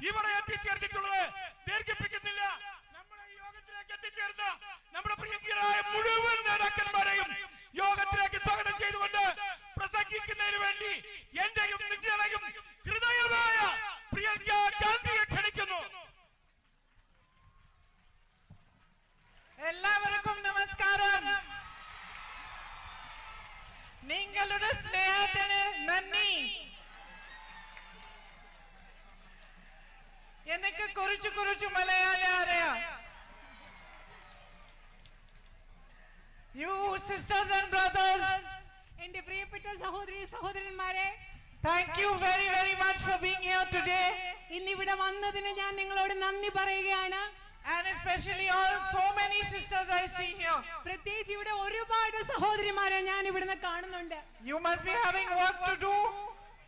ഇവിടെ എത്തിച്ചേർന്നിട്ടുള്ളത് ദീർഘിപ്പിക്കുന്നില്ല. നമ്മുടെ യോഗത്തിലേക്ക് എത്തിച്ചേർന്ന നമ്മുടെ പ്രിയങ്കരായ മുഴുവൻ നേതാക്കന്മാരെയും യോഗത്തിലേക്ക് സ്വാഗതം ചെയ്തുകൊണ്ട് പ്രസംഗിക്കുന്നതിന് വേണ്ടി എന്റെയും നിങ്ങളുടെയും ഹൃദയമായ പ്രിയങ്ക ഗാന്ധിയെ ക്ഷണിക്കുന്നു. എല്ലാവർക്കും നമസ്കാരം. നിങ്ങളുടെ സ്നേഹത്തിന് നന്ദി. എനിക്ക് കുറച്ചു മലയാളി അറിയാം. You sisters and brothers, എന്റെ പ്രിയപ്പെട്ട സഹോദരി സഹോദരന്മാരെ, thank you very much for being here today. ഇന്നിവിടെ വന്നതിന് ഞാൻ നിങ്ങളോട് നന്ദി പറയുകയാണ്. And especially all so many sisters I see here. പ്രത്യേകിച്ച് ഇവിടെ ഒരുപാട് സഹോദരിമാരെ ഞാൻ ഇവിടുന്ന് കാണുന്നുണ്ട്. You must be having work to do,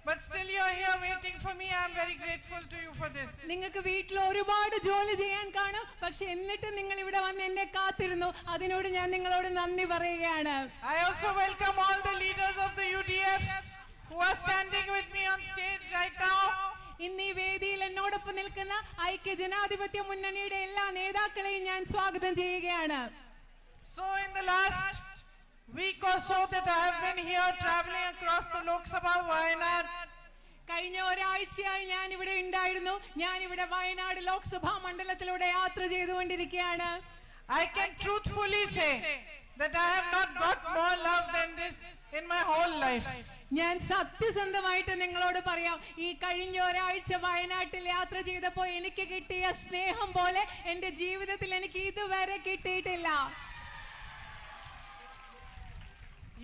but still you are here waiting for me. I am very grateful to you for this. നിങ്ങൾക്ക് വീട്ടിൽ ഒരുപാട് ജോലി ചെയ്യാൻ കാണും, പക്ഷെ എന്നിട്ട് നിങ്ങൾ ഇവിടെ വന്ന് എന്നെ കാത്തിരുന്നു. അതിനോട് ഞാൻ നിങ്ങളോട് നന്ദി പറയുകയാണ്. I also welcome all the leaders of the UDF who are standing with me on stage right now. ഇന്ന് ഈ വേദിയിൽ എന്നോടൊപ്പം നിൽക്കുന്ന ഐക്യ ജനാധിപത്യ മുന്നണിയുടെ എല്ലാ നേതാക്കളെയും ഞാൻ സ്വാഗതം ചെയ്യുകയാണ്. So in the last week or so that I have been here traveling across the Lok Sabha Wayanad, കഴിഞ്ഞ ഒരാഴ്ചയായി ഞാൻ ഇവിടെ ഉണ്ടായിരുന്നു. ഞാൻ ഇവിടെ വയനാട് ലോക്സഭാ മണ്ഡലത്തിലൂടെ യാത്ര ചെയ്തുകൊണ്ടിരിക്കുകയാണ്. I can truthfully say that I have not got more love than this in my whole life. ഞാൻ സത്യസന്ധമായിട്ട് നിങ്ങളോട് പറയാം, ഈ കഴിഞ്ഞ ഒരാഴ്ച വയനാട്ടിൽ യാത്ര ചെയ്തപ്പോൾ എനിക്ക് കിട്ടിയ സ്നേഹം പോലെ എന്റെ ജീവിതത്തിൽ എനിക്ക് ഇതുവരെ കിട്ടിയിട്ടില്ല.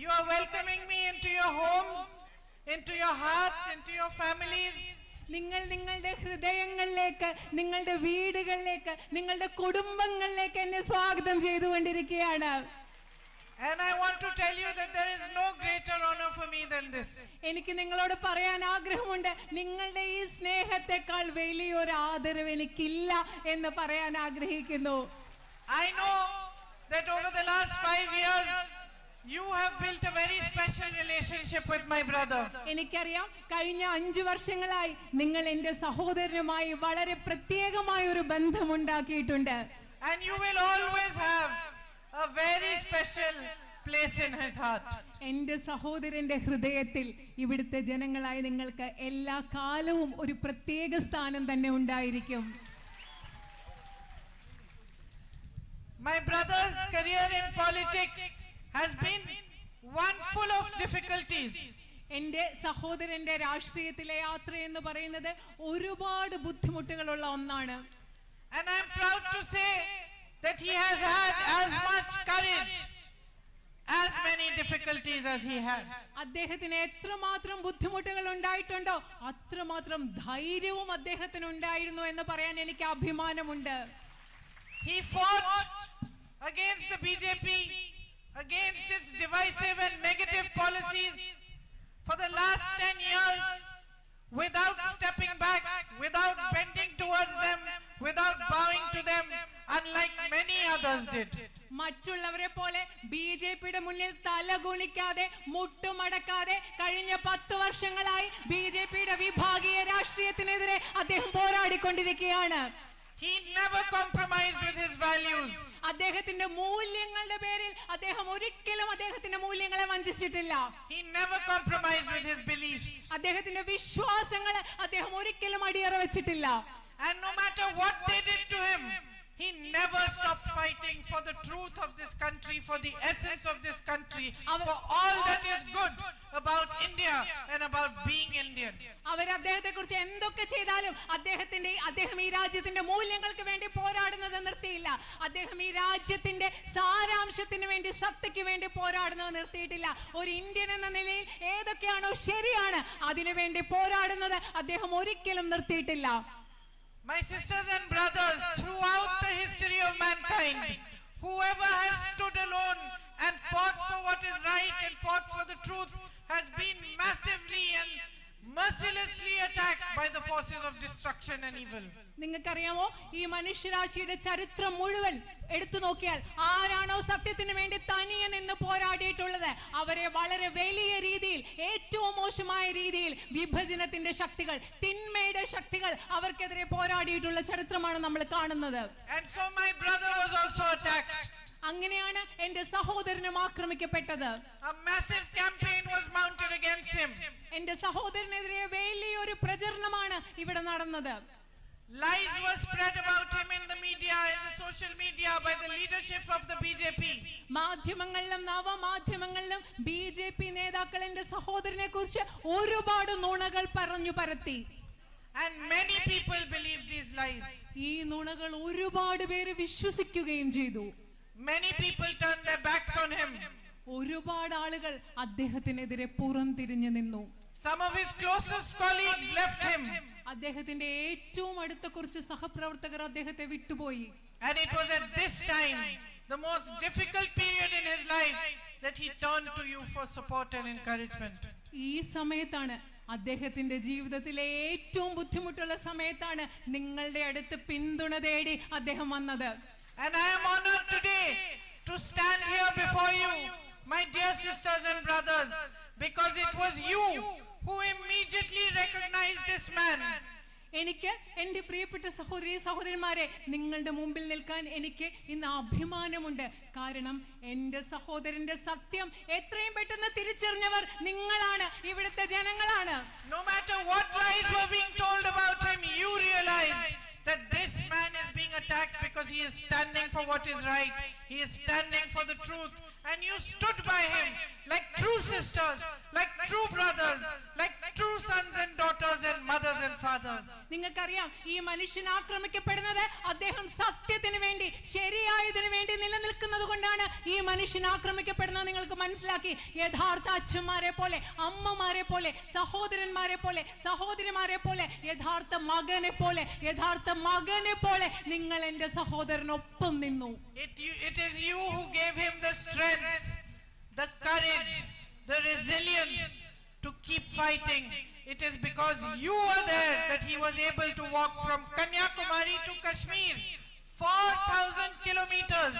You are welcoming me into your homes, into your hearts, into your families. നിങ്ങൾ നിങ്ങളുടെ ഹൃദയങ്ങളിലേക്ക്, നിങ്ങളുടെ വീടുകളിലേക്ക്, നിങ്ങളുടെ കുടുംബങ്ങളിലേക്ക് എന്നെ സ്വാഗതം ചെയ്തുകൊണ്ടിരിക്കുകയാണ്. And I want to tell you that there is no greater honor for me than this. എനിക്ക് നിങ്ങളോട് പറയാൻ ആഗ്രഹമുണ്ട്, നിങ്ങളുടെ ഈ സ്നേഹത്തെക്കാൾ വലിയൊരു ആദരവ് എനിക്കില്ല എന്ന് പറയാൻ ആഗ്രഹിക്കുന്നു. I know that over the last 5 years you have built a very special relationship with my brother. എനിക്കറിയാം, കഴിഞ്ഞ 5 വർഷങ്ങളായി നിങ്ങൾ എന്റെ സഹോദരനുമായി വളരെ പ്രത്യേകമായ ഒരു ബന്ധമുണ്ടാക്കിയിട്ടുണ്ട്. And you will always have a very special place in his heart. എന്റെ സഹോദരന്റെ ഹൃദയത്തിൽ ഇവിടുത്തെ ജനങ്ങളായി നിങ്ങൾക്ക് എല്ലാ കാലവും ഒരു പ്രത്യേക സ്ഥാനം തന്നെ ഉണ്ടായിരിക്കും. My brother's career in politics has been one full of difficulties. എന്റെ സഹോദരന്റെ രാഷ്ട്രീയത്തിലെ യാത്ര എന്ന് പറയുന്നത് ഒരുപാട് ബുദ്ധിമുട്ടുകളുള്ള ഒന്നാണ്. And I am proud to say that he has had as much courage, as many difficulties as he had. അദ്ദേഹത്തിന് എത്രമാത്രം ബുദ്ധിമുട്ടുകൾ ഉണ്ടായിട്ടുണ്ടോ അത്രമാത്രം ധൈര്യവും അദ്ദേഹത്തിന് ഉണ്ടായിരുന്നു എന്ന് പറയാൻ എനിക്ക് അഭിമാനമുണ്ട്. He fought against the BJP, against its divisive and negative policies for the last 10 years without stepping back, without bending towards them, without bowing to them, unlike many others did. മറ്റുള്ളവരെ പോലെ ബിജെപിയുടെ മുന്നിൽ തലകുണിക്കാതെ മുട്ടുമടക്കാതെ കഴിഞ്ഞ 10 വർഷങ്ങളായി ബിജെപിയുടെ വിഭാഗീയ രാഷ്ട്രീയത്തിനെതിരെ അദ്ദേഹം പോരാടിക്കൊണ്ടിരിക്കുകയാണ്. He never compromised with his values. അദ്ദേഹത്തിന്റെ മൂല്യങ്ങളുടെ പേരിൽ അദ്ദേഹം ഒരിക്കലും അദ്ദേഹത്തിന്റെ മൂല്യങ്ങളെ വഞ്ചിച്ചിട്ടില്ല. He never compromised with his beliefs. അദ്ദേഹത്തിന്റെ വിശ്വാസങ്ങൾ അദ്ദേഹം ഒരിക്കലും അടിയറ വെച്ചിട്ടില്ല. And no matter what they did to him, he never stopped fighting for the truth of this country, for the essence of this country, for all that is good about India and about being Indian. അവർ അദ്ദേഹത്തെ കുറിച്ച് എന്തൊക്കെ ചെയ്താലും അദ്ദേഹം ഈ രാജ്യത്തിന്റെ മൂല്യങ്ങൾക്ക് വേണ്ടി പോരാടുന്നത് നിർത്തിയില്ല. അദ്ദേഹം ഈ രാജ്യത്തിന്റെ സാരാംശത്തിന് വേണ്ടി, സത്തയ്ക്ക് വേണ്ടി പോരാടുന്നത് നിർത്തിയിട്ടില്ല. ഒരു ഇന്ത്യൻ എന്ന നിലയിൽ ഏതൊക്കെയാണോ ശരിയാണ് അതിനു വേണ്ടി പോരാടുന്നത് അദ്ദേഹം ഒരിക്കലും നിർത്തിയിട്ടില്ല. My sisters and brothers, throughout the history of mankind, whoever has stood alone and fought for what is right and fought for the truth has been massively and mercilessly attacked by the forces of destruction and evil. നിങ്ങൾക്കറിയാമോ, ഈ മനുഷ്യരാശിയുടെ ചരിത്രം മുഴുവൻ എടുത്തു നോക്കിയാൽ ആരാണോ സത്യത്തിന് വേണ്ടി തനിയെ നിന്ന് പോരാടിയിട്ടുള്ളത് അവരെ വളരെ വലിയ രീതിയിൽ, ഏറ്റവും മോശമായ രീതിയിൽ വിഭജനത്തിന്റെ ശക്തികൾ, തിന്മയുടെ ശക്തികൾ അവർക്കെതിരെ പോരാടിയിട്ടുള്ള ചരിത്രമാണ് നമ്മൾ കാണുന്നത്. And so my brother was also attacked. അങ്ങനെയാണ് എന്റെ സഹോദരനും ആക്രമിക്കപ്പെട്ടത്. A massive campaign was mounted against him. എന്റെ സഹോദരനെതിരെ വലിയൊരു പ്രചരണമാണ് ഇവിടെ നടന്നത്. Lies were spread about him in the media, in the social media, by the leadership of the BJP. മാധ്യമങ്ങളിലും നവമാധ്യമങ്ങളിലും BJP നേതാക്കൾ എന്റെ സഹോദരനെ കുറിച്ച് ഒരുപാട് നുണകൾ പറഞ്ഞു പരത്തി. And many people believed these lies. ഈ നുണകൾ ഒരുപാട് പേര് വിശ്വസിക്കുകയും ചെയ്തു. Many people turned their backs on him. ഒരുപാട് ആളുകൾ അദ്ദേഹത്തിനെതിരെ പുറംതിരിഞ്ഞു നിന്നു. Some of his closest colleagues left him. അദ്ദേഹത്തിന്റെ ഏറ്റവും അടുത്ത കുറച്ച് സഹപ്രവർത്തകർ അദ്ദേഹത്തെ വിട്ടുപോയി. And it was at this time, the most difficult period in his life, that he turned to you for support and encouragement. ഈ സമയത്താണ്, അദ്ദേഹത്തിന്റെ ജീവിതത്തിലെ ഏറ്റവും ബുദ്ധിമുട്ടുള്ള സമയത്താണ് നിങ്ങളുടെ അടുത്ത് പിന്തുണ തേടി അദ്ദേഹം വന്നത്. And I am honored today to stand here before you, my dear sisters and brothers, because it was you who immediately recognized this man. എനിക്ക് എന്റെ പ്രിയപ്പെട്ട സഹോദരി സഹോദരന്മാരെ, നിങ്ങളുടെ മുമ്പിൽ നിൽക്കാൻ എനിക്ക് ഇന്ന് അഭിമാനമുണ്ട്. കാരണം എന്റെ സഹോദരന്റെ സത്യം എത്രയും പെട്ടെന്ന് തിരിച്ചറിഞ്ഞവർ നിങ്ങളാണ്, ഇവിടുത്തെ ജനങ്ങളാണ്. No matter what lies were being told about him, you realized that this man is being attacked because he is standing for what is right. He is standing for the truth. And you stood by him like true sisters, like true brothers, like true sons and daughters and mothers and fathers. നിങ്ങൾക്കറിയാം, ഈ മനുഷ്യൻ ആക്രമിക്കപ്പെടുന്നത് അദ്ദേഹം സത്യത്തിന് വേണ്ടി, ശരിയായതിനു വേണ്ടി നിലനിൽക്കുന്നത് കൊണ്ടാണ് ഈ മനുഷ്യൻ ആക്രമിക്കപ്പെടുന്നത്. നിങ്ങൾക്ക് മനസ്സിലാക്കി. യഥാർത്ഥ അച്ഛന്മാരെ പോലെ, അമ്മമാരെ പോലെ, സഹോദരന്മാരെ പോലെ, സഹോദരിമാരെ പോലെ, യഥാർത്ഥ മകനെ പോലെ, യഥാർത്ഥ മകനെ പോലെ നിങ്ങൾ എന്റെ സഹോദരനൊപ്പം നിന്നു. It is you who gave him the strength, the courage, the resilience to keep fighting. It is because you were there that he was able to walk from Kanyakumari to Kashmir, 4,000 kilometers,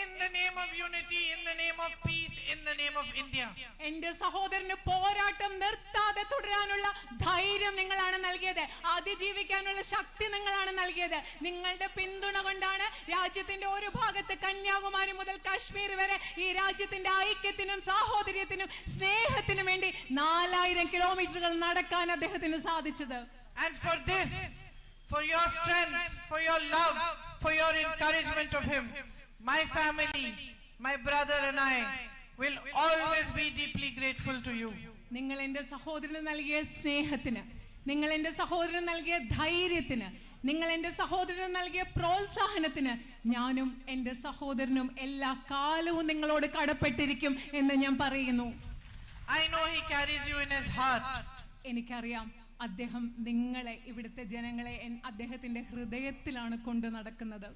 in the name of unity, in the name of peace, in the name of India. എന്റെ സഹോദരന് പോരാട്ടം നിർത്താതെ തുടരാനുള്ള ധൈര്യം നിങ്ങളാണ് നൽകിയത്. അതിജീവിക്കാനുള്ള ശക്തി നിങ്ങളാണ് നൽകിയത്. നിങ്ങളുടെ പിന്തുണ കൊണ്ടാണ് രാജ്യത്തിന്റെ ഒരു ഭാഗത്ത് കന്യാകുമാരി മുതൽ കാശ്മീർ വരെ ഈ രാജ്യത്തിന്റെ ഐക്യത്തിനും സാഹോദര്യത്തിനും സ്നേഹത്തിനും വേണ്ടി 4000 കിലോമീറ്ററുകൾ നടക്കാൻ അദ്ദേഹത്തിന് സാധിച്ചത്. And for this, for your strength, for your love, for your encouragement of him, my family, my brother and I will always be deeply grateful to you. നിങ്ങൾ എന്റെ സഹോദരന് നൽകിയ സ്നേഹത്തിന്, നിങ്ങൾ എന്റെ സഹോദരന് നൽകിയ ധൈര്യത്തിന്, നിങ്ങൾ എന്റെ സഹോദരന് നൽകിയ പ്രോത്സാഹനത്തിന് ഞാനും എന്റെ സഹോദരനും എല്ലാ കാലവും നിങ്ങളോട് കടപ്പെട്ടിരിക്കും എന്ന് ഞാൻ പറയുന്നു. I know he carries you in his heart. എനിക്കറിയാം, അദ്ദേഹം നിങ്ങളെ, ഇവിടുത്തെ ജനങ്ങളെ അദ്ദേഹത്തിന്റെ ഹൃദയത്തിലാണ് കൊണ്ടു നടക്കുന്നത്.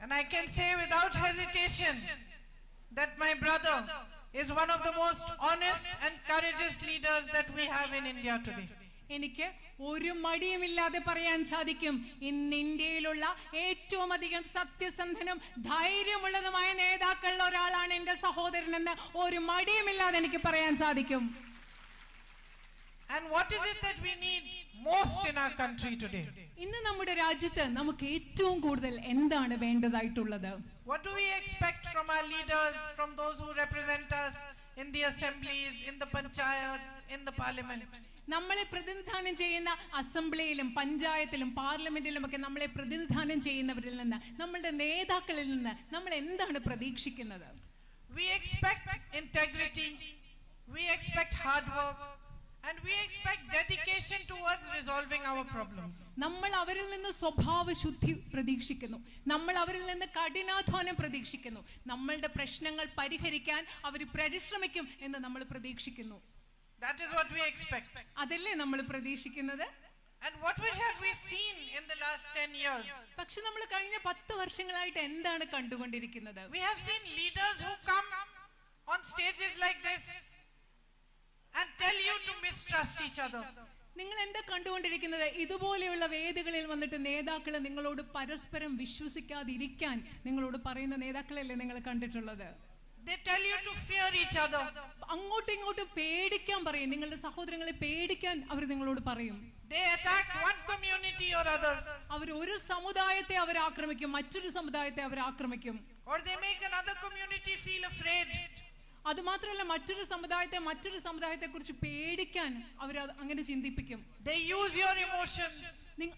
And I can say without hesitation that my brother is one of the most honest and courageous leaders that we have in India today. എനിക്ക് ഒരു മടിയുമില്ലാതെ പറയാൻ സാധിക്കും, ഇന്ന് ഇന്ത്യയിലുള്ള ഏറ്റവും അധികം സത്യസന്ധനും ധൈര്യമുള്ളതുമായ നേതാക്കളിൽ ഒരാളാണ് എന്റെ സഹോദരൻ എന്ന് ഒരു മടിയുമില്ലാതെ എനിക്ക് പറയാൻ സാധിക്കും. And what is it that we need most in our country today? ഇന്ന് നമ്മുടെ രാജ്യത്ത് നമുക്ക് ഏറ്റവും കൂടുതൽ എന്താണ് വേണ്ടതായിട്ടുള്ളത്? What do we expect from our leaders, from those who represent us in the assemblies, in the panchayats, in the parliament? നമ്മളെ പ്രതിനിധാനം ചെയ്യുന്ന അസംബ്ലിയിലും പഞ്ചായത്തിലും പാർലമെന്റിലും ഒക്കെ നമ്മളെ പ്രതിനിധാനം ചെയ്യുന്നവരിൽ നിന്ന്, നമ്മളുടെ നേതാക്കളിൽ നിന്ന് നമ്മൾ എന്താണ് പ്രതീക്ഷിക്കുന്നത്? We expect integrity, we expect hard work, and we expect dedication towards resolving our problems. നമ്മൾ അവരിൽ നിന്ന് സ്വഭാവശുദ്ധി പ്രതീക്ഷിക്കുന്നു, നമ്മൾ അവരിൽ നിന്ന് കഠിനാധ്വാനം പ്രതീക്ഷിക്കുന്നു, നമ്മളുടെ പ്രശ്നങ്ങൾ പരിഹരിക്കാൻ അവർ പരിശ്രമിക്കും എന്ന് നമ്മൾ പ്രതീക്ഷിക്കുന്നു. That is what we expect. അതല്ലേ നമ്മൾ പ്രതീക്ഷിക്കുന്നത്? And what have we seen in the last 10 years? പക്ഷെ നമ്മൾ കഴിഞ്ഞ 10 വർഷങ്ങളായിട്ട് എന്താണ് കണ്ടുകൊണ്ടിരിക്കുന്നത്? We have seen leaders who come on stages like this and tell you to mistrust each other. നിങ്ങൾ എന്താ കണ്ടുകൊണ്ടിരിക്കുന്നത്? ഇതുപോലെയുള്ള വേദികളിൽ വന്നിട്ട് നേതാക്കൾ നിങ്ങളോട് പരസ്പരം വിശ്വസിക്കാതിരിക്കാൻ നിങ്ങളോട് പറയുന്ന നേതാക്കളല്ലേ നിങ്ങൾ കണ്ടിട്ടുള്ളത്? They tell you to fear each other. അങ്ങോട്ടും ഇങ്ങോട്ടും പേടിക്കാൻ പറയും, നിങ്ങളുടെ സഹോദരങ്ങളെ പേടിക്കാൻ അവർ നിങ്ങളോട് പറയും. They attack one community or other. അവർ ഒരു സമുദായത്തെ അവർ ആക്രമിക്കും, മറ്റൊരു സമുദായത്തെ അവർ ആക്രമിക്കും. Or they make another community feel afraid. അത് മാത്രമല്ല, മറ്റൊരു സമുദായത്തെ കുറിച്ച് പേടിക്കാൻ അവർ അങ്ങനെ ചിന്തിപ്പിക്കും. They use your emotions.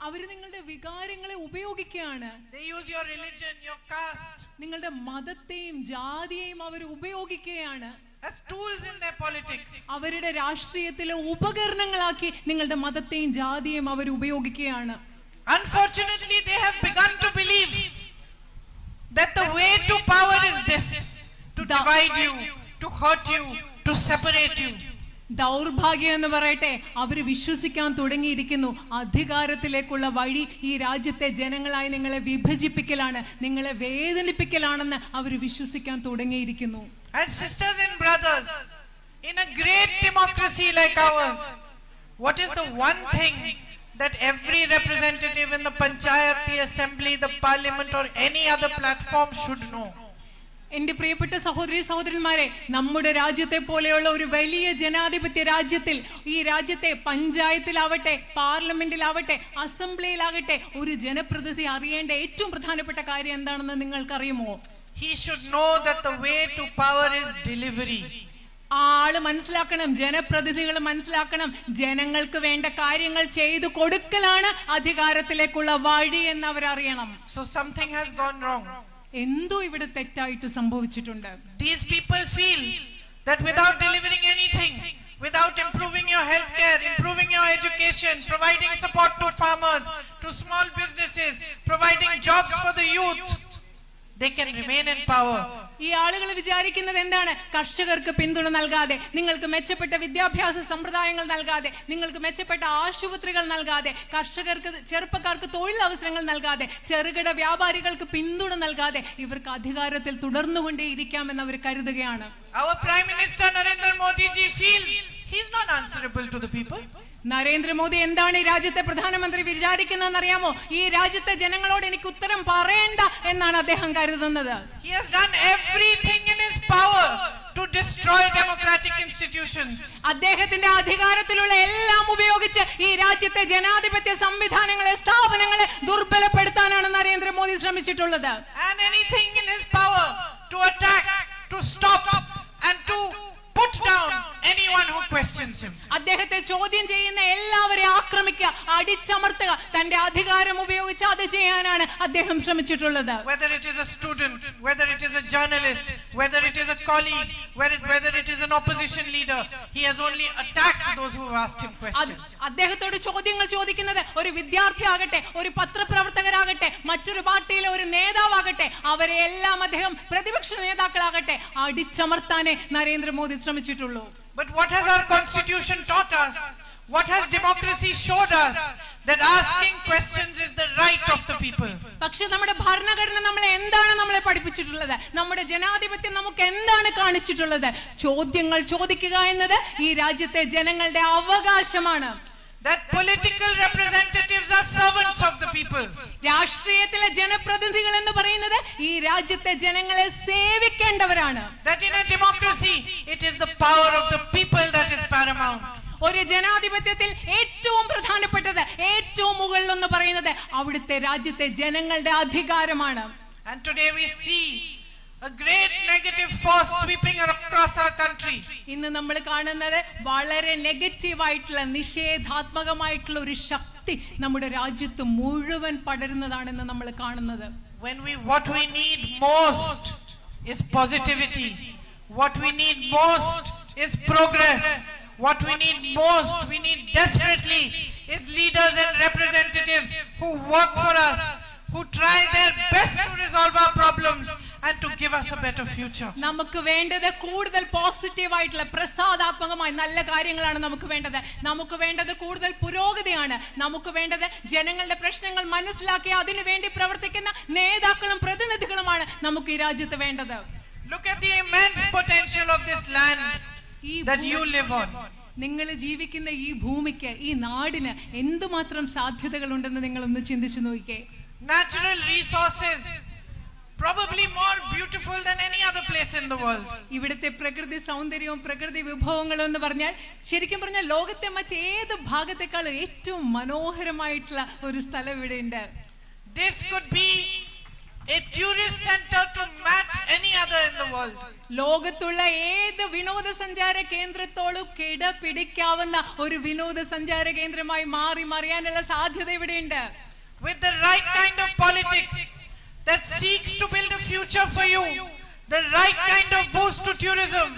അവർ നിങ്ങളുടെ വികാരങ്ങളെ ഉപയോഗിക്കുകയാണ്. They use your religion, your caste. നിങ്ങളുടെ മതത്തെയും ജാതിയെയും അവർ ഉപയോഗിക്കുകയാണ് as tools in their politics. അവരുടെ രാഷ്ട്രീയത്തിലെ ഉപകരണങ്ങളാക്കി നിങ്ങളുടെ മതത്തെയും ജാതിയെയും അവർ ഉപയോഗിക്കുകയാണ്. Unfortunately, they have begun to believe that the way to power is this: to divide you, to hurt you, to separate you. ദൗർഭാഗ്യം എന്ന് പറയട്ടെ, അവര് വിശ്വസിക്കാൻ തുടങ്ങിയിരിക്കുന്നു അധികാരത്തിലേക്കുള്ള വഴി ഈ രാജ്യത്തെ ജനങ്ങളായി നിങ്ങളെ വിഭജിപ്പിക്കലാണ്, നിങ്ങളെ വേദനിപ്പിക്കലാണെന്ന് അവർ വിശ്വസിക്കാൻ തുടങ്ങിയിരിക്കുന്നു. And sisters and brothers, in a great democracy like ours, what is the one thing that every representative in the panchayat, the assembly, the parliament or any other platform should know? എന്റെ പ്രിയപ്പെട്ട സഹോദരന്മാരെ, നമ്മുടെ രാജ്യത്തെ പോലെയുള്ള ഒരു വലിയ ജനാധിപത്യ രാജ്യത്തിൽ, ഈ രാജ്യത്തെ പഞ്ചായത്തിലാവട്ടെ, പാർലമെന്റിലാവട്ടെ, അസംബ്ലിയിലാകട്ടെ, ഒരു ജനപ്രതിനിധി അറിയേണ്ട ഏറ്റവും പ്രധാനപ്പെട്ട കാര്യം എന്താണെന്ന് നിങ്ങൾക്കറിയുമോ? He should know that the way to power is delivery. ആള് മനസ്സിലാക്കണം, ജനപ്രതിനിധികൾ മനസ്സിലാക്കണം, ജനങ്ങൾക്ക് വേണ്ട കാര്യങ്ങൾ ചെയ്തു കൊടുക്കലാണ് അധികാരത്തിലേക്കുള്ള വഴി എന്ന് അവരറിയണം. So something has gone wrong. എന്തോ ഇവിടെ തെറ്റായിട്ട് സംഭവിച്ചിട്ടുണ്ട്. These people feel that without delivering anything, without improving your healthcare, improving your education, providing support to farmers, to small businesses, providing jobs for the youth, they can remain in power. ഈ ആളുകൾ വിചാരിക്കുന്നത് എന്താണ്? കർഷകർക്ക് പിന്തുണ നൽകാതെ, നിങ്ങൾക്ക് മെച്ചപ്പെട്ട വിദ്യാഭ്യാസ സമ്പ്രദായങ്ങൾ നൽകാതെ, നിങ്ങൾക്ക് മെച്ചപ്പെട്ട ആശുപത്രികൾ നൽകാതെ, ചെറുപ്പക്കാർക്ക് തൊഴിലവസരങ്ങൾ നൽകാതെ, ചെറുകിട വ്യാപാരികൾക്ക് പിന്തുണ നൽകാതെ ഇവർക്ക് അധികാരത്തിൽ തുടർന്നുകൊണ്ടേയിരിക്കാമെന്ന് അവർ കരുതുകയാണ്. Our Prime Minister Narendra Modi ji feels he's not answerable to the people. Narendra Modi എന്താണ് ഈ രാജ്യത്തെ പ്രധാനമന്ത്രി വിചാരിക്കുന്നതെന്ന് അറിയാമോ? ഈ രാജ്യത്തെ ജനങ്ങളോട് എനിക്ക് ഉത്തരം പറയേണ്ട എന്നാണ് അദ്ദേഹം കരുതുന്നത്. He has done everything in his power to destroy democratic institutions. അദ്ദേഹത്തിന്റെ അധികാരത്തിലുള്ള എല്ലാം ഉപയോഗിച്ച് ഈ രാജ്യത്തെ ജനാധിപത്യ സംവിധാനങ്ങളെ, സ്ഥാപനങ്ങളെ ദുർബലപ്പെടുത്താനാണ് Narendra Modi ശ്രമിച്ചിട്ടുള്ളത്. And anything in his power to attack, to stop and to put down anyone who questions him. അദ്ദേഹത്തെ ചോദ്യം ചെയ്യുന്ന എല്ലാവരെയും ആക്രമിക്കുക, അടിച്ചമർത്തുക, തന്റെ അധികാരം ഉപയോഗിച്ച് അത് ചെയ്യാനാണ് അദ്ദേഹം ശ്രമിച്ചിട്ടുള്ളത്. Whether it is a student, whether it is a journalist, whether it is a colleague, whether it is an opposition leader, he has only attacked those who have asked him questions. അദ്ദേഹത്തോട് ചോദ്യങ്ങൾ ചോദിക്കുന്നത് ഒരു വിദ്യാർത്ഥി ആകട്ടെ, ഒരു പത്രപ്രവർത്തകരാകട്ടെ, മറ്റൊരു പാർട്ടിയിലെ ഒരു നേതാവാകട്ടെ, അവരെ എല്ലാം അദ്ദേഹം പ്രതിപക്ഷ നേതാക്കളാകട്ടെ അടിച്ചമർത്താനേ Narendra Modi ശ്രമിച്ചിട്ടുള്ളൂ. But what has our constitution taught us? What has democracy showed us? That asking questions is the right of the people. പക്ഷേ പക്ഷെ നമ്മുടെ ഭരണഘടന നമ്മളെ പഠിപ്പിച്ചിട്ടുള്ളത്? നമ്മുടെ ജനാധിപത്യം നമുക്ക് എന്താണ് കാണിച്ചിട്ടുള്ളത്? ചോദ്യങ്ങൾ ചോദിക്കുക എന്നത് ഈ രാജ്യത്തെ ജനങ്ങളുടെ അവകാശമാണ്. That political representatives are servants of the people. രാഷ്ട്രീയത്തിലെ ജനപ്രതിനിധികൾ എന്ന് പറയുന്നത് ഈ രാജ്യത്തെ ജനങ്ങളെ സേവിക്കേണ്ടവരാണ്. That in a democracy it is the power of the people that is paramount. ഒരു ജനാധിപത്യത്തിൽ ഏറ്റവും പ്രധാനപ്പെട്ടത്, ഏറ്റവും മുകളിൽ എന്ന് പറയുന്നത് അവിടുത്തെ രാജ്യത്തെ ജനങ്ങളുടെ അധികാരമാണ്. And today we see a great negative force sweeping across our country. ഇന്ന് നമ്മൾ കാണുന്നത് വളരെ നെഗറ്റീവ് ആയിട്ടുള്ള, നിഷേധാത്മകമായിട്ടുള്ള ഒരു ശക്തി നമ്മുടെ രാജ്യത്ത് മുഴുവൻ പടരുന്നതാണെന്ന് നമ്മൾ കാണുന്നത്. What we need most is positivity. What we need most is progress. What we need most, we need desperately, is leaders and representatives who work for us, who try their best to resolve our problems and to give us a better future. നമുക്ക് വേണ്ടത് കൂടുതൽ positive ആയിട്ടുള്ള, പ്രസാദാത്മകമായ നല്ല കാര്യങ്ങളാണ് നമുക്ക് വേണ്ടത്. നമുക്ക് വേണ്ടത് കൂടുതൽ പുരോഗതിയാണ്. നമുക്ക് വേണ്ടത് ജനങ്ങളുടെ പ്രശ്നങ്ങൾ മനസ്സിലാക്കി അതിനു വേണ്ടി പ്രവർത്തിക്കുന്ന നേതാക്കളും പ്രതിനിധികളുമാണ് നമുക്ക് ഈ രാജ്യത്ത് വേണ്ടത്. Look at the immense potential of this land that you live on. നിങ്ങൾ ജീവിക്കുന്ന ഈ ഭൂമിക്ക്, ഈ നാടിന് എന്തുമാത്രം സാധ്യതകൾ ഉണ്ടെന്ന് നിങ്ങൾ ഒന്ന് ചിന്തിച്ചു നോക്കിക്കേ. Natural resources probably more beautiful than any other place in the world. ഇവിടുത്തെ പ്രകൃതി സൗന്ദര്യവും പ്രകൃതി വിഭവങ്ങളും എന്ന് പറഞ്ഞാൽ, ശരിക്കും പറഞ്ഞാൽ ലോകത്തെ മറ്റേത് ഭാഗത്തെക്കാളും ഏറ്റവും മനോഹരമായിട്ടുള്ള ഒരു സ്ഥലം ഇവിടെ ഉണ്ട്. This could be a tourist center to match any other in the world. ലോകത്തുള്ള ഏത് വിനോദസഞ്ചാര കേന്ദ്രത്തോളം കിടപിടിക്കാവുന്ന ഒരു വിനോദസഞ്ചാര കേന്ദ്രമായി മാറിയാനുള്ള സാധ്യത ഇവിടെയുണ്ട്. With the right kind of politics that seeks to build a future for you, the right kind of boost to tourism,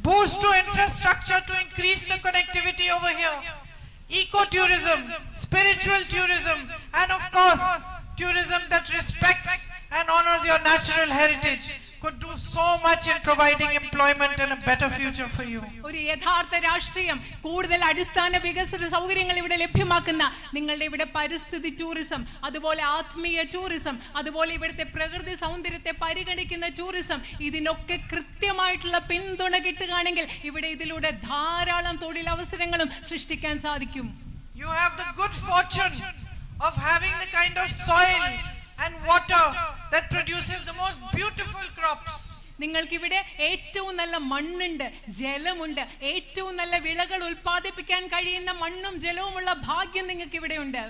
boost to infrastructure to increase the connectivity over here, eco-tourism, spiritual tourism, and of course tourism that respects and honors your natural heritage could do so much in providing employment and a better future for you. ഒരു യഥാർത്ഥ രാഷ്ട്രീയം, കൂടുതൽ അടിസ്ഥാന വികസന സൗകര്യങ്ങൾ ഇവിടെ ലഭ്യമാക്കുന്ന, നിങ്ങളുടെ ഇവിടെ പരിസ്ഥിതി ടൂറിസം, അതുപോലെ ആത്മീയ ടൂറിസം, അതുപോലെ ഇവിടുത്തെ പ്രകൃതി സൗന്ദര്യത്തെ പരിഗണിക്കുന്ന ടൂറിസം, ഇതിനൊക്കെ കൃത്യമായിട്ടുള്ള പിന്തുണ കിട്ടുകയാണെങ്കിൽ ഇവിടെ ഇതിലൂടെ ധാരാളം തൊഴിലവസരങ്ങളും സൃഷ്ടിക്കാൻ സാധിക്കും. You have the good fortune of having the kind of soil and water that produces the most beautiful crops. നിങ്ങൾക്കിവിടെ ഏറ്റവും നല്ല മണ്ണുണ്ട്, ജലമുണ്ട്, ഏറ്റവും നല്ല വിളകൾ ഉൽപ്പാദിപ്പിക്കാൻ കഴിയുന്ന മണ്ണും ജലവുമുള്ള ഭാഗ്യം നിങ്ങൾക്ക് ഇവിടെ ഉണ്ട്.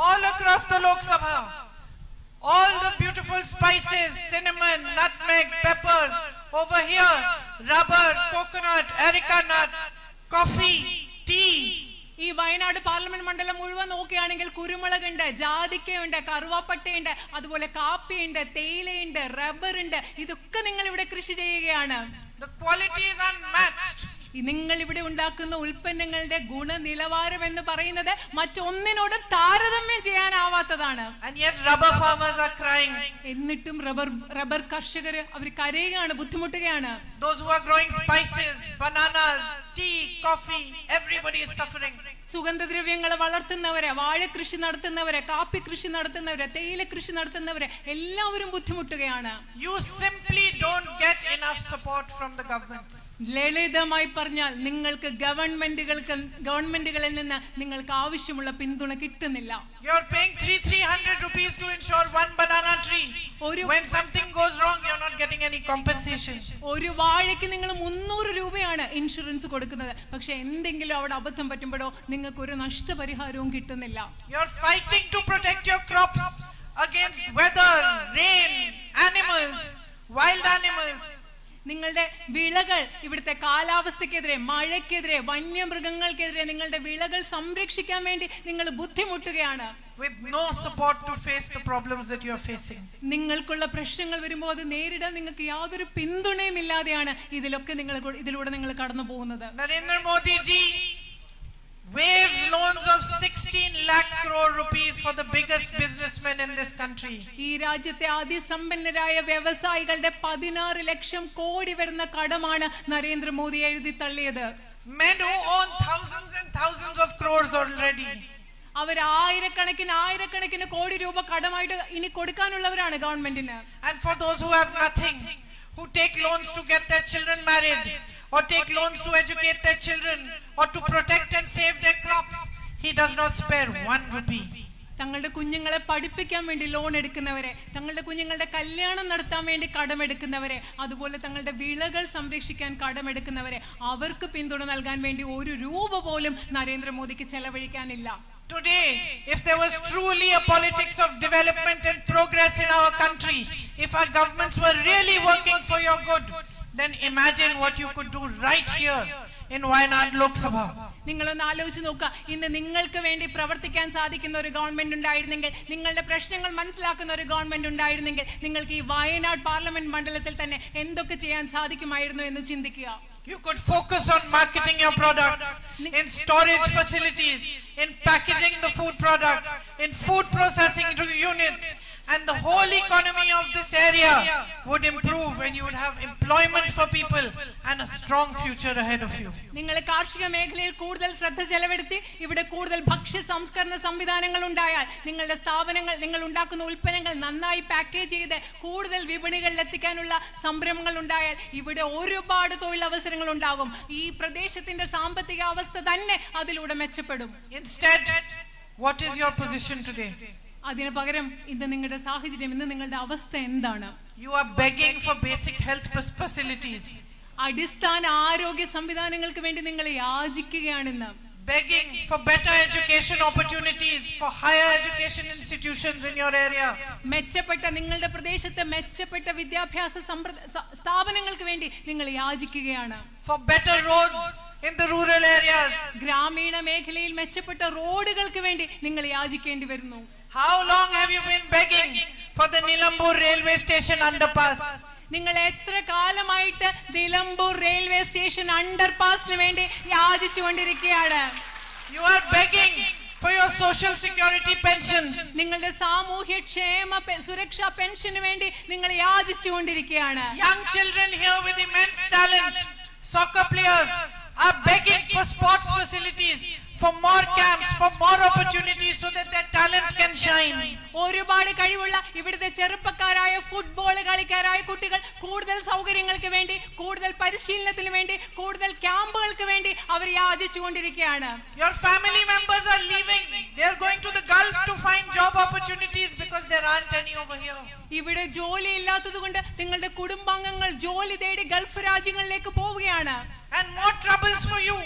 All across the Lok Sabha, all the beautiful spices, cinnamon, nutmeg, pepper. Over here, rubber, coconut, areca nut, coffee, tea. ഈ വയനാട് പാർലമെന്റ് മണ്ഡലം മുഴുവൻ നോക്കുകയാണെങ്കിൽ കുരുമുളകുണ്ട്, ജാതിക്കയുണ്ട്, കറുവാപ്പട്ടയുണ്ട്, അതുപോലെ കാപ്പിയുണ്ട്, തേയിലയുണ്ട്, റബ്ബർ ഉണ്ട്. ഇതൊക്കെ നിങ്ങൾ ഇവിടെ കൃഷി ചെയ്യുകയാണ്. The quality is unmatched. നിങ്ങൾ ഇവിടെ ഉണ്ടാക്കുന്ന ഉൽപ്പന്നങ്ങളുടെ ഗുണനിലവാരം എന്ന് പറയുന്നത് മറ്റൊന്നിനോട് താരതമ്യം ചെയ്യാനാവാത്തതാണ്. And yet rubber farmers are crying. എന്നിട്ടും റബ്ബർ കർഷകർ അവർ കരയുകയാണ്, ബുദ്ധിമുട്ടുകയാണ്. Those who are growing spices, bananas, tea, coffee, everybody is suffering. സുഗന്ധദ്രവ്യങ്ങൾ വളർത്തുന്നവരെ, വാഴ കൃഷി നടത്തുന്നവരെ, കാപ്പി കൃഷി നടത്തുന്നവരെ, തേയില കൃഷി നടത്തുന്നവരെ എല്ലാവരും ബുദ്ധിമുട്ടുകയാണ്. You simply don't get enough support from the government. ലളിതമായി പറഞ്ഞാൽ നിങ്ങൾക്ക് ഗവൺമെന്റുകളിൽ നിന്ന് നിങ്ങൾക്ക് ആവശ്യമുള്ള പിന്തുണ കിട്ടുന്നില്ല. You are paying 300 rupees to insure one banana tree. When something goes wrong, you are not getting any compensation. ഒരു വാഴയ്ക്ക് നിങ്ങൾ 300 രൂപയാണ് ഇൻഷുറൻസ് കൊടുക്കുന്നത്. പക്ഷെ എന്തെങ്കിലും അവിടെ അബദ്ധം പറ്റുമ്പോഴോ നിങ്ങൾക്ക് ഒരു നഷ്ടപരിഹാരവും കിട്ടുന്നില്ല. You are fighting to protect your crops against weather, rain, animals, wild animals. നിങ്ങളുടെ വിളകൾ ഇവിടുത്തെ കാലാവസ്ഥക്കെതിരെ, മഴയ്ക്കെതിരെ, വന്യമൃഗങ്ങൾക്കെതിരെ നിങ്ങളുടെ വിളകൾ സംരക്ഷിക്കാൻ വേണ്ടി നിങ്ങൾ ബുദ്ധിമുട്ടുകയാണ്. With no support to face the problems that you are facing. നിങ്ങൾക്കുള്ള പ്രശ്നങ്ങൾ വരുമ്പോൾ അത് നേരിടാൻ നിങ്ങൾക്ക് യാതൊരു പിന്തുണയും ഇല്ലാതെയാണ് ഇതിലൂടെ നിങ്ങൾ കടന്നു പോകുന്നത്. Narendra Modi ji waived loans of 16 lakh crore rupees for the biggest businessmen in this country. ഈ രാജ്യത്തെ അതിസമ്പന്നരായ വ്യവസായികളുടെ 16 ലക്ഷം കോടി വരുന്ന കടമാണ് നരേന്ദ്രമോദി എഴുതി തള്ളിയത്. Men who own thousands and thousands of crores already. അവർ ആയിരക്കണക്കിന് കോടി രൂപ കടമായിട്ട് ഇനി കൊടുക്കാനുള്ളവരാണ് ഗവൺമെന്റിന്. And for those who have nothing, who take loans to get their children married, or take loans to educate their children, or to protect and save their crops, he does not spare 1 rupee. തങ്ങളുടെ കുഞ്ഞുങ്ങളെ പഠിപ്പിക്കാൻ വേണ്ടി loan എടുക്കുന്നവരെ, തങ്ങളുടെ കുഞ്ഞുങ്ങളുടെ കല്യാണം നടത്താൻ വേണ്ടി കടമെടുക്കുന്നവരെ, അതുപോലെ തങ്ങളുടെ വിളകൾ സംരക്ഷിക്കാൻ കടമെടുക്കുന്നവരെ, അവർക്ക് പിന്തുണ നൽകാൻ വേണ്ടി 1 രൂപ പോലും നരേന്ദ്രമോദിക്ക് ചെലവഴിക്കാനില്ല. Today, if there was truly a politics of development and progress in our country, if our governments were really working for your good, then imagine what you could do right here in Wayanad Lok Sabha. നിങ്ങളൊന്ന് ആലോചിച്ച് നോക്കുക, ഇന്ന് നിങ്ങൾക്ക് വേണ്ടി പ്രവർത്തിക്കാൻ സാധിക്കുന്ന ഒരു government ഉണ്ടായിരുന്നെങ്കിൽ, നിങ്ങളുടെ പ്രശ്നങ്ങൾ മനസ്സിലാക്കുന്ന ഒരു ഗവൺമെന്റ് ഉണ്ടായിരുന്നെങ്കിൽ, നിങ്ങൾക്ക് ഈ വയനാട് പാർലമെന്റ് മണ്ഡലത്തിൽ തന്നെ എന്തൊക്കെ ചെയ്യാൻ സാധിക്കുമായിരുന്നു എന്ന് ചിന്തിക്കുക. You could focus on marketing your products, in storage facilities, in packaging the food products, in food processing units, and the whole economy of this area would improve, and you would have employment for people and a strong future ahead of you. നിങ്ങൾ കാർഷിക മേഖലയിൽ കൂടുതൽ ശ്രദ്ധ ചെലവെടുത്തി ഇവിടെ കൂടുതൽ ഭക്ഷ്യ സംസ്കരണ സംവിധാനങ്ങൾ ഉണ്ടായാൽ, നിങ്ങളുടെ സ്ഥാപനങ്ങൾ, നിങ്ങൾ ഉണ്ടാക്കുന്ന ഉൽപ്പന്നങ്ങൾ നന്നായി പാക്കേജ് ചെയ്ത് കൂടുതൽ വിപണികളിൽ എത്തിക്കാനുള്ള സംരംഭങ്ങൾ ഉണ്ടായാൽ ഇവിടെ ഒരുപാട് തൊഴിലവസരങ്ങൾ ഉണ്ടാകും. ഈ പ്രദേശത്തിന്റെ സാമ്പത്തിക അവസ്ഥ തന്നെ അതിലൂടെ മെച്ചപ്പെടും. Instead, what is your position today? അതിനു പകരം ഇന്ന് നിങ്ങളുടെ സാഹചര്യം, ഇന്ന് നിങ്ങളുടെ അവസ്ഥ എന്താണ്? You are begging for basic health facilities. അടിസ്ഥാന ആരോഗ്യ സംവിധാനങ്ങൾക്ക് വേണ്ടി നിങ്ങൾ യാചിക്കുകയാണെന്ന്. Begging for better education opportunities, for higher education institutions in your area. മെച്ചപ്പെട്ട, നിങ്ങളുടെ പ്രദേശത്തെ മെച്ചപ്പെട്ട വിദ്യാഭ്യാസ സ്ഥാപനങ്ങൾക്ക് വേണ്ടി നിങ്ങൾ യാചിക്കുകയാണ്. For better roads in the rural areas. ഗ്രാമീണ മേഖലയിൽ മെച്ചപ്പെട്ട റോഡുകൾക്ക് വേണ്ടി നിങ്ങൾ യാചിക്കേണ്ടി വരുന്നു. How long have you been begging for the Nilambur railway station underpass? നിങ്ങൾ എത്ര കാലമായിട്ട് നിലമ്പൂർ റെയിൽവേ സ്റ്റേഷൻ അണ്ടർപാസിന് വേണ്ടി യാചിച്ചുകൊണ്ടിരിക്കുകയാണ്? You are begging for your social security pension. നിങ്ങളുടെ സാമൂഹ്യ ക്ഷേമ സുരക്ഷാ പെൻഷന് വേണ്ടി നിങ്ങൾ യാചിച്ചുകൊണ്ടിരിക്കുകയാണ്. Young children here with immense talent, soccer players, are begging for sports facilities, for more camps, for more opportunities so that their talent can shine. ഒരുപാട് കഴിവുള്ള ഇവിടുത്തെ ചെറുപ്പക്കാരായ ഫുട്ബോൾ കളിക്കാരായ കുട്ടികൾ കൂടുതൽ സൗകര്യങ്ങൾക്ക് വേണ്ടി, കൂടുതൽ പരിശീലനത്തിന് വേണ്ടി, കൂടുതൽ ക്യാമ്പുകൾക്ക് വേണ്ടി അവർ യാചിച്ചുകൊണ്ടിരിക്കുകയാണ്. Your family members are leaving. They are going to the Gulf to find job opportunities because there aren't any over here. ഇവിടെ ജോലി ഇല്ലാത്തതുകൊണ്ട് നിങ്ങളുടെ കുടുംബാംഗങ്ങൾ ജോലി തേടി ഗൾഫ് രാജ്യങ്ങളിലേക്ക് പോവുകയാണ്. And more troubles for you.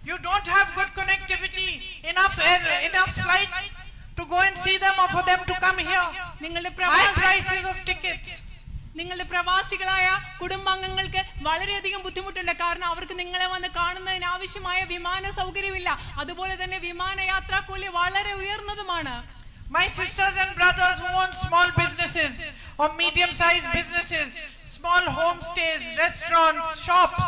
You don't have good connectivity, enough flights to go and see them or for them to come here. High prices of tickets. നിങ്ങളുടെ പ്രവാസികളായ കുടുംബാംഗങ്ങൾക്ക് വളരെയധികം ബുദ്ധിമുട്ടുണ്ട്. കാരണം അവർക്ക് നിങ്ങളെ വന്ന് കാണുന്നതിന് ആവശ്യമായ വിമാന സൗകര്യമില്ല. അതുപോലെ തന്നെ വിമാനയാത്രാ കൂലി വളരെ ഉയർന്നതുമാണ്. My sisters and brothers who own small businesses or medium-sized businesses, small homestays, restaurants, shops,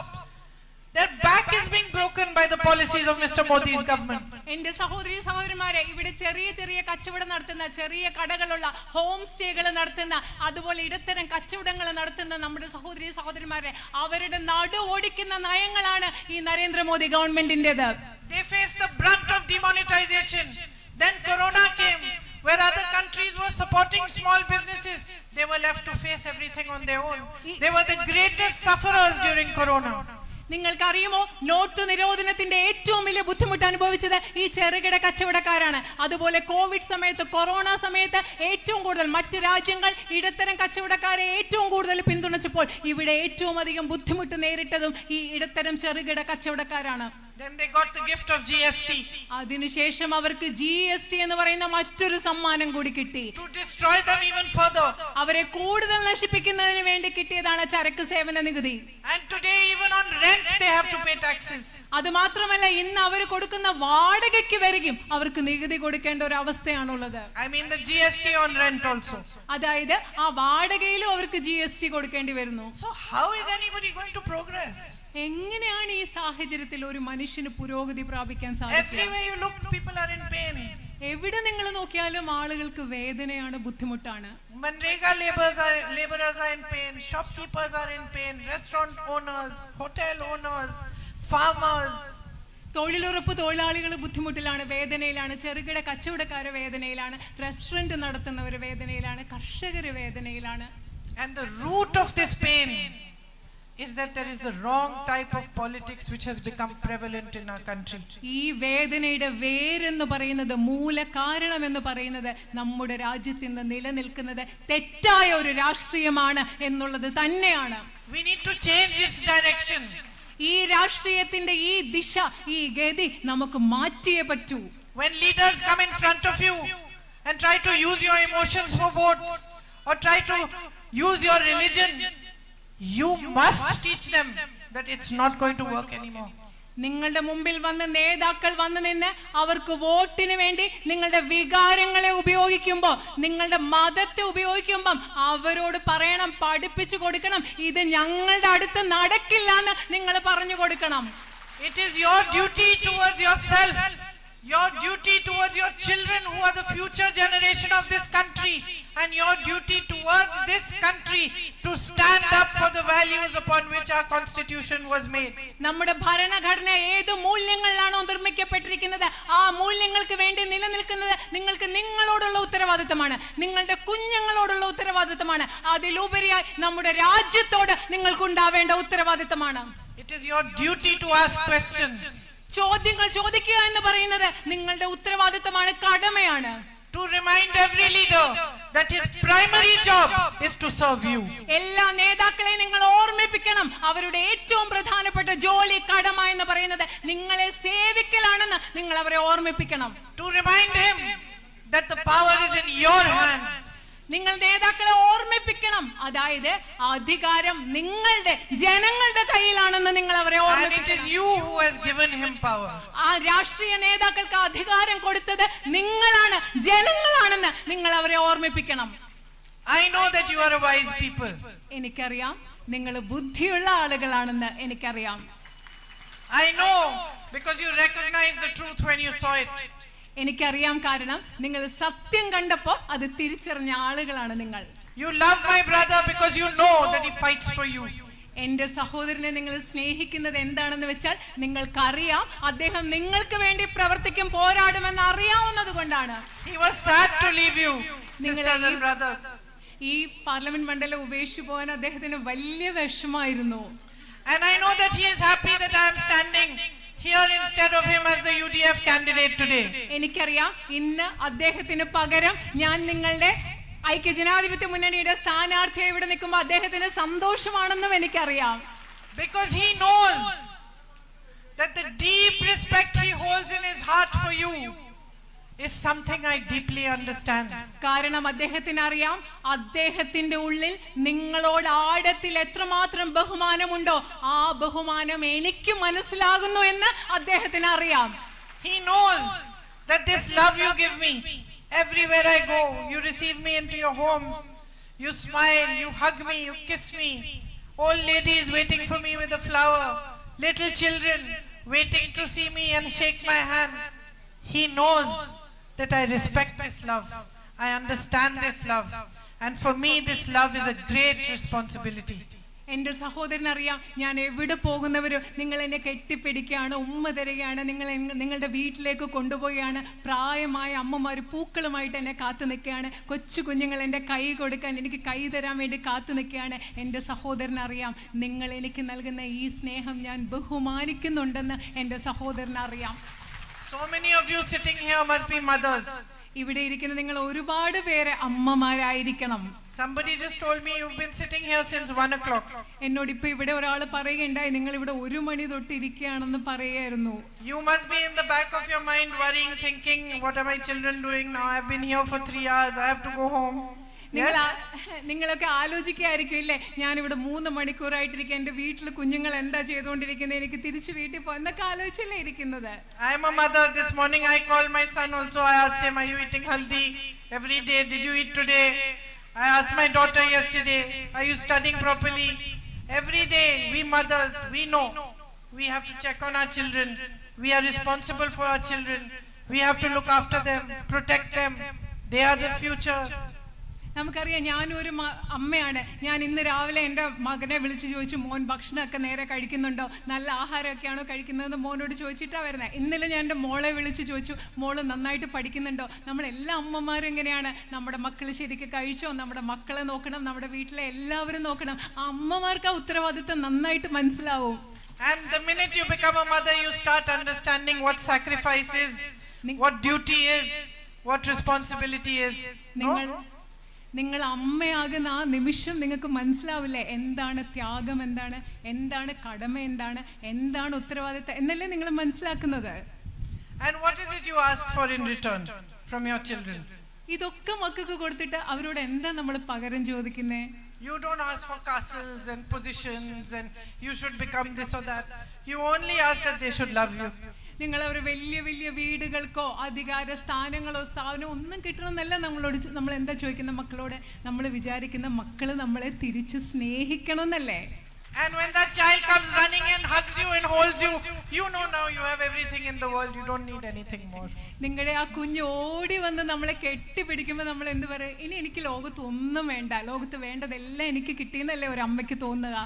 their back is being broken by the policies of Mr. Modi's government. എന്റെ സഹോദരന്മാരെ, ഇവിടെ ചെറിയ ചെറിയ കച്ചവടം നടത്തുന്ന, ചെറിയ കടകളുള്ള, ഹോം സ്റ്റേകൾ നടത്തുന്ന, അതുപോലെ ഇടത്തരം കച്ചവടങ്ങൾ നടത്തുന്ന നമ്മുടെ സഹോദരന്മാരെ അവരുടെ നടു ഓടിക്കുന്ന നയങ്ങളാണ് ഈ Narendra Modi ഗവൺമെന്റിന്റേത്. They face the brunt of demonetization. Then Corona came, where other countries were supporting small businesses. They were left to face everything on their own. They were the greatest sufferers during Corona. നിങ്ങൾക്കറിയുമോ, not നിരോധനത്തിന്റെ ഏറ്റവും വലിയ ബുദ്ധിമുട്ട് അനുഭവിച്ചത് ഈ ചെറുകിട കച്ചവടക്കാരാണ്. അതുപോലെ Covid സമയത്ത്, corona സമയത്ത് ഏറ്റവും കൂടുതൽ മറ്റ് രാജ്യങ്ങൾ ഇടത്തരം കച്ചവടക്കാരെ ഏറ്റവും കൂടുതൽ പിന്തുണച്ചപ്പോൾ ഇവിടെ ഏറ്റവും അധികം ബുദ്ധിമുട്ട് നേരിട്ടതും ഈ ഇടത്തരം ചെറുകിട കച്ചവടക്കാരാണ്. Then they got the gift of GST. അതിനുശേഷം അവർക്ക് GST എന്ന് പറയുന്ന മറ്റൊരു സമ്മാനം കൂടി കിട്ടി. To destroy them even further. അവരെ കൂടുതൽ നശിപ്പിക്കുന്നതിന് വേണ്ടി കിട്ടിയതാണ് ചരക്ക് സേവന നികുതി. And today even on rent they have to pay taxes. അത് മാത്രമല്ല, ഇന്ന് അവർ കൊടുക്കുന്ന വാടകയ്ക്ക് വരെയും അവർക്ക് നികുതി കൊടുക്കേണ്ട ഒരു അവസ്ഥയാണുള്ളത്. I mean the GST on rent also. അതായത് ആ വാടകയിലും അവർക്ക് GST കൊടുക്കേണ്ടി വരുന്നു. So how is anybody going to progress? എങ്ങനെയാണ് ഈ സാഹചര്യത്തിൽ ഒരു മനുഷ്യന് പുരോഗതി പ്രാപിക്കാൻ സാധിക്കുക? Everywhere you look, people are in pain. എവിടെ നിങ്ങൾ നോക്കിയാലും ആളുകൾക്ക് വേദനയാണ്, ബുദ്ധിമുട്ടാണ്. Manrega laborers are in pain, shopkeepers are in pain, restaurant owners, hotel owners, farmers. തൊഴിലുറപ്പ് തൊഴിലാളികൾ ബുദ്ധിമുട്ടിലാണ്, വേദനയിലാണ്, ചെറുകിട കച്ചവടക്കാർ വേദനയിലാണ്, റെസ്റ്റോറന്റ് നടത്തുന്നവർ വേദനയിലാണ്, കർഷകർ വേദനയിലാണ്. And the root of this pain is that there is the wrong type of politics which has become prevalent in our country. ഈ വേദനയുടെ വേരെന്ന് പറയുന്നത്, മൂല കാരണം എന്ന് പറയുന്നത്, നമ്മുടെ രാജ്യത്ത് ഇന്ന് നിലനിൽക്കുന്നത് തെറ്റായ ഒരു രാഷ്ട്രീയമാണ് എന്നുള്ളത് തന്നെയാണ്. We need to change its direction. ഈ രാഷ്ട്രീയത്തിന്റെ ഈ ദിശ, ഈ ഗതി നമുക്ക് മാറ്റിയേ പറ്റൂ. When leaders come in front of you and try to use your emotions for votes or try to use your religion, you must teach them that it's not going to work anymore. നിങ്ങളുടെ മുമ്പിൽ വന്ന് നേതാക്കൾ വന്ന് നിന്ന് അവർക്ക് വോട്ടിന് വേണ്ടി നിങ്ങളുടെ വികാരങ്ങളെ ഉപയോഗിക്കുമ്പോൾ, നിങ്ങളുടെ മതത്തെ ഉപയോഗിക്കുമ്പം അവരോട് പറയണം, പഠിപ്പിച്ചു കൊടുക്കണം, ഇത് ഞങ്ങളുടെ അടുത്ത് നടക്കില്ല എന്ന് നിങ്ങൾ പറഞ്ഞു കൊടുക്കണം. It is your duty towards yourself, your duty towards your children who are the future generation of this country, and your duty towards this country to stand up for the values upon which our constitution was made. നമ്മുടെ ഭരണഘടന ഏത് മൂല്യങ്ങളിലാണോ നിർമ്മിക്കപ്പെട്ടിരിക്കുന്നത് ആ മൂല്യങ്ങൾക്ക് വേണ്ടി നിലനിൽക്കുന്നത് നിങ്ങൾക്ക് നിങ്ങളോടുള്ള ഉത്തരവാദിത്തമാണ്, നിങ്ങളുടെ കുഞ്ഞുങ്ങളോടുള്ള ഉത്തരവാദിത്തമാണ്, അതിലുപരിയായി നമ്മുടെ രാജ്യത്തോട് നിങ്ങൾക്കുണ്ടാവേണ്ട ഉത്തരവാദിത്തമാണ്. It is your duty to ask questions. ചോദ്യങ്ങൾ ചോദിക്കുക എന്ന് പറയുന്നത് നിങ്ങളുടെ ഉത്തരവാദിത്തമാണ്, കടമയാണ്. To remind every leader that his primary job is to serve you. എല്ലാ നേതാക്കളെയും നിങ്ങൾ ഓർമ്മിപ്പിക്കണം, അവരുടെ ഏറ്റവും പ്രധാനപ്പെട്ട ജോലി, കടമ എന്ന് പറയുന്നത് നിങ്ങളെ സേവിക്കലാണെന്ന് നിങ്ങൾ അവരെ ഓർമ്മിപ്പിക്കണം. To remind him that the power is in your hands. നിങ്ങൾ നേതാക്കളെ ഓർമ്മിപ്പിക്കണം, അതായത് അധികാരം നിങ്ങളുടെ ജനങ്ങളുടെ കയ്യിലാണെന്ന് നിങ്ങൾ അവരെ ഓർമ്മിപ്പിക്കണം. And it is you who has given him power. ആ രാഷ്ട്രീയ നേതാക്കൾക്ക് അധികാരം കൊടുത്തത് നിങ്ങളാണ്, ജനങ്ങളാണെന്ന് നിങ്ങൾ അവരെ ഓർമ്മിപ്പിക്കണം. I know that you are a wise people. എനിക്കറിയാം നിങ്ങൾ ബുദ്ധിയുള്ള ആളുകളാണെന്ന് എനിക്കറിയാം. I know because you recognize the truth when you saw it. എനിക്കറിയാം, കാരണം നിങ്ങൾ സത്യം കണ്ടപ്പോൾ അത് തിരിച്ചറിഞ്ഞ ആളുകളാണ് നിങ്ങൾ. You love my brother because you know that he fights for you. എന്റെ സഹോദരനെ നിങ്ങൾ സ്നേഹിക്കുന്നത് എന്താണെന്ന് വെച്ചാൽ നിങ്ങൾക്കറിയാം അദ്ദേഹം നിങ്ങൾക്ക് വേണ്ടി പ്രവർത്തിക്കും, പോരാടുമെന്ന് അറിയാവുന്നത് കൊണ്ടാണ്. He was sad to leave you, sisters and brothers. ഈ പാർലമെന്റ് മണ്ഡലം ഉപേക്ഷിച്ചു പോകാൻ അദ്ദേഹത്തിന് വലിയ വിഷമായിരുന്നു. And I know that he is happy that I am standing here instead of him as the UDF candidate today. എനിക്കറിയാം, ഇന്ന് അദ്ദേഹത്തിന് പകരം ഞാൻ നിങ്ങളുടെ ഐക്യജനാധിപത്യ മുന്നണിയുടെ സ്ഥാനാർത്ഥിയായി ഇവിടെ നിൽക്കുമ്പോൾ അദ്ദേഹത്തിന് സന്തോഷമാണെന്നും എനിക്കറിയാം. Because he knows that the deep respect he holds in his heart for you is something I deeply understand. കാരണം അദ്ദേഹത്തിന് അറിയാം, അദ്ദേഹത്തിന്റെ ഉള്ളിൽ നിങ്ങളോട് ആഴത്തിൽ എത്രമാത്രം ബഹുമാനമുണ്ടോ ആ ബഹുമാനം എനിക്ക് മനസ്സിലാകുന്നു എന്ന് അദ്ദേഹത്തിന് അറിയാം. He knows that this love you give me, everywhere I go, you receive me into your homes, you smile, you hug me, you kiss me, old ladies waiting for me with a flower, little children waiting to see me and shake my hand. He knows that I respect this love, I understand this love, and for me this love is a great responsibility. എന്റെ സഹോദരൻ അറിയാം, ഞാൻ എവിടെ പോകുന്നവരും നിങ്ങൾ എന്നെ കെട്ടിപ്പിടിക്കുകയാണ്, ഉമ്മ തരികയാണ്, നിങ്ങളുടെ വീട്ടിലേക്ക് കൊണ്ടുപോവുകയാണ്. പ്രായമായ അമ്മമാർ പൂക്കളുമായിട്ട് എന്നെ കാത്തു നിൽക്കുകയാണ്. കൊച്ചു കുഞ്ഞുങ്ങൾ എൻ്റെ കൈ കൊടുക്കാൻ, എനിക്ക് കൈ തരാൻ വേണ്ടി കാത്തു നിൽക്കുകയാണ്. എൻ്റെ സഹോദരൻ അറിയാം, നിങ്ങൾ എനിക്ക് നൽകുന്ന ഈ സ്നേഹം ഞാൻ ബഹുമാനിക്കുന്നുണ്ടെന്ന് എൻ്റെ സഹോദരൻ അറിയാം. So many of you sitting here must be mothers. ഇവിടെ ഇരിക്കുന്ന നിങ്ങൾ ഒരുപാട് പേര് അമ്മമാരായിരിക്കണം. Somebody just told me you've been sitting here since 1 o'clock. എന്നോട് ഇപ്പൊ ഇവിടെ ഒരാൾ പറയുകയുണ്ടായി, നിങ്ങൾ ഇവിടെ 1 മണി തൊട്ട് ഇരിക്കുകയാണെന്ന് പറയായിരുന്നു. You must be in the back of your mind worrying, thinking, what are my children doing now? I've been here for 3 hours, I have to go home. നിങ്ങളൊക്കെ ആലോചിക്കായിരിക്കും ഇല്ലേ, ഞാനിവിടെ 3 മണിക്കൂറായിട്ടിരിക്കുക, എന്റെ വീട്ടിൽ കുഞ്ഞുങ്ങൾ എന്താ ചെയ്തുകൊണ്ടിരിക്കുന്നത്, എനിക്ക് തിരിച്ചു വീട്ടിൽ പോ എന്നൊക്കെ ആലോചിച്ചല്ലേ ഇരിക്കുന്നത്. I am a mother. This morning I called my son also. I asked him, are you eating haldi every day? Did you eat today? I asked my daughter yesterday, are you studying properly? Every day we mothers, we know we have to check on our children. We are responsible for our children. We have to look after them, protect them. They are the future. നമുക്കറിയാം, ഞാനൊരു അമ്മയാണ്. ഞാൻ ഇന്ന് രാവിലെ എൻ്റെ മകനെ വിളിച്ച് ചോദിച്ചു, മോൻ ഭക്ഷണമൊക്കെ നേരെ കഴിക്കുന്നുണ്ടോ, നല്ല ആഹാരമൊക്കെയാണോ കഴിക്കുന്നതെന്ന് മോനോട് ചോദിച്ചിട്ടാണ് വരുന്നത്. ഇന്നലെ ഞാൻ എൻ്റെ മോളെ വിളിച്ച് ചോദിച്ചു, മോള് നന്നായിട്ട് പഠിക്കുന്നുണ്ടോ. നമ്മളെല്ലാ അമ്മമാരും എങ്ങനെയാണ്, നമ്മുടെ മക്കൾ ശരിക്കും കഴിച്ചോ, നമ്മുടെ മക്കളെ നോക്കണം, നമ്മുടെ വീട്ടിലെ എല്ലാവരും നോക്കണം. ആ അമ്മമാർക്ക് ആ ഉത്തരവാദിത്വം നന്നായിട്ട് മനസ്സിലാവും. And the minute you become a mother, you start understanding what sacrifice is, what duty is, what responsibility is. നിങ്ങൾ അമ്മയാകുന്ന ആ നിമിഷം നിങ്ങൾക്ക് മനസ്സിലാവില്ലേ എന്താണ് ത്യാഗം, എന്താണ് കടമ, എന്താണ് ഉത്തരവാദിത്തം എന്നല്ലേ നിങ്ങൾ മനസ്സിലാക്കുന്നത്. And what is it you ask for in return from your children? ഇതൊക്കെ മക്കൾക്ക് കൊടുത്തിട്ട് അവരോട് എന്താ നമ്മൾ പകരം ചോദിക്കുന്നേ? You don't ask for castles and positions and you should become this or that. You only ask that they should love you. നിങ്ങൾ അവർ വലിയ വലിയ വീടുകൾക്കോ അധികാര സ്ഥാനങ്ങളോ ഒന്നും കിട്ടണമെന്നല്ല നമ്മൾ എന്താ ചോദിക്കുന്ന മക്കളോട്? നമ്മൾ വിചാരിക്കുന്ന മക്കള് നമ്മളെ തിരിച്ച് സ്നേഹിക്കണം എന്നല്ലേ? And when that child comes running and hugs you and holds you, you know now you have everything in the world. You don't need anything more. നിങ്ങളുടെ ആ കുഞ്ഞ് ഓടി വന്ന് നമ്മളെ കെട്ടിപ്പിടിക്കുമ്പോൾ നമ്മൾ എന്ത് പറയും? ഇനി എനിക്ക് ലോകത്ത് ഒന്നും വേണ്ട, ലോകത്ത് വേണ്ടതെല്ലാം എനിക്ക് കിട്ടിയെന്നല്ലേ ഒരു അമ്മയ്ക്ക് തോന്നുക.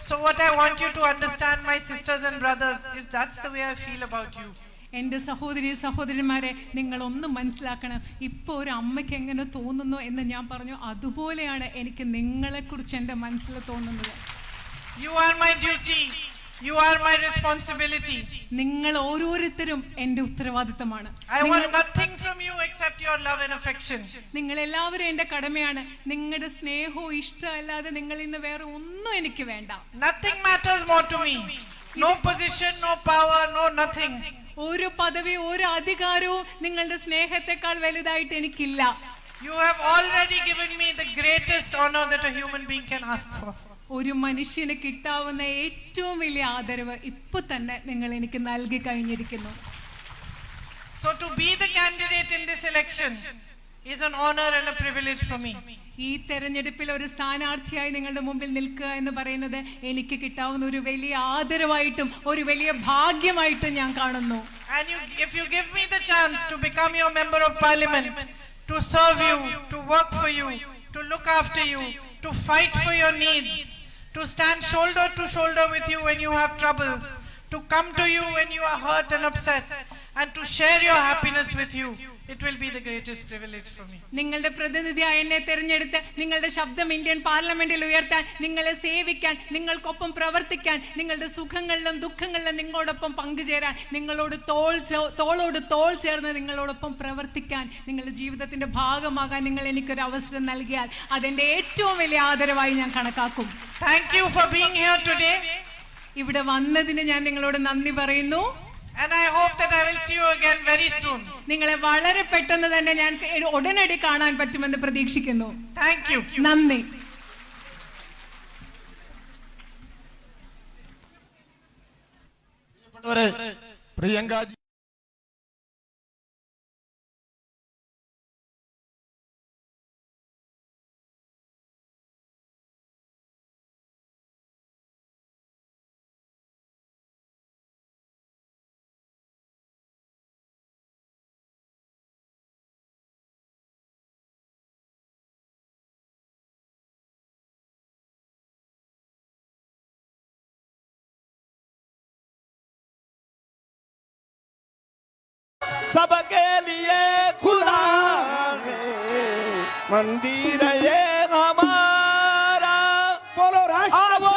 So what I want you to understand, my sisters and brothers, is that's the way I feel about you. എൻ്റെ സഹോദരന്മാരെ, നിങ്ങൾ ഒന്ന് മനസ്സിലാക്കണം, ഇപ്പോൾ ഒരു അമ്മയ്ക്ക് എങ്ങനെ തോന്നുന്നു എന്ന് ഞാൻ പറഞ്ഞു, അതുപോലെയാണ് എനിക്ക് നിങ്ങളെക്കുറിച്ച് എൻ്റെ മനസ്സിൽ തോന്നുന്നത്. You are my duty. You are my responsibility. നിങ്ങൾ ഓരോരുത്തരും എൻ്റെ ഉത്തരവാദിത്തമാണ്. I want nothing from you except your love and affection. നിങ്ങൾ എല്ലാവരും എൻ്റെ കടമയാണ്. നിങ്ങളുടെ സ്നേഹവും ഇഷ്ടവും അല്ലാതെ നിങ്ങൾ ഇന്ന് വേറെ ഒന്നും എനിക്ക് വേണ്ട. Nothing matters more to me. No position, no power, no nothing. ഒരു പദവി, ഒരു അധികാരവും നിങ്ങളുടെ സ്നേഹത്തെക്കാൾ വലുതായിട്ട് എനിക്കില്ല. You have already given me the greatest honor that a human being can ask for. ഒരു മനുഷ്യന് കിട്ടാവുന്ന ഏറ്റവും വലിയ ആദരവ് ഇപ്പൊ തന്നെ നിങ്ങൾ എനിക്ക് നൽകി കഴിഞ്ഞിരിക്കുന്നു. So to be the candidate in this election is an honor and a privilege for me. ഈ തെരഞ്ഞെടുപ്പിൽ ഒരു സ്ഥാനാർത്ഥിയായി നിങ്ങളുടെ മുമ്പിൽ നിൽക്കുക എന്ന് പറയുന്നത് എനിക്ക് കിട്ടാവുന്ന ഒരു വലിയ ആദരവായിട്ടും ഒരു വലിയ ഭാഗ്യമായിട്ടും ഞാൻ കാണുന്നു. And if you give me the chance to become your member of parliament, to serve you, to work for you, to look after you, to fight for your needs, to stand shoulder to shoulder with you when you have troubles, to come to you when you are hurt and upset, and to share your happiness with you, it will be the greatest privilege for me. നിങ്ങളുടെ പ്രതിനിധിയായി എന്നെ തിരഞ്ഞെടുത്ത് നിങ്ങളുടെ ശബ്ദം Indian പാർലമെന്റിൽ ഉയർത്താൻ, നിങ്ങളെ സേവിക്കാൻ, നിങ്ങൾക്കൊപ്പം പ്രവർത്തിക്കാൻ, നിങ്ങളുടെ സുഖങ്ങളിലും ദുഃഖങ്ങളിലും നിങ്ങളോടൊപ്പം പങ്കുചേരാൻ, നിങ്ങളോട് തോളോട് തോൾ ചേർന്ന് നിങ്ങളോടൊപ്പം പ്രവർത്തിക്കാൻ, നിങ്ങളുടെ ജീവിതത്തിന്റെ ഭാഗമാകാൻ നിങ്ങൾ എനിക്കൊരു അവസരം നൽകിയാൽ അതെന്റെ ഏറ്റവും വലിയ ആദരവായി ഞാൻ കണക്കാക്കും. Thank you for being here today. ഇവിടെ വന്നതിന് ഞാൻ നിങ്ങളോട് നന്ദി പറയുന്നു. And I hope that I will see you again very soon. നിങ്ങളെ വളരെ പെട്ടെന്ന് തന്നെ ഞാൻ ഉടനടി കാണാൻ പറ്റുമെന്ന് പ്രതീക്ഷിക്കുന്നു. Thank you. നന്ദി. പ്രിയങ്ക सबके लिए खुदा है मंदिर ये हमारा बोलो राष्ट्र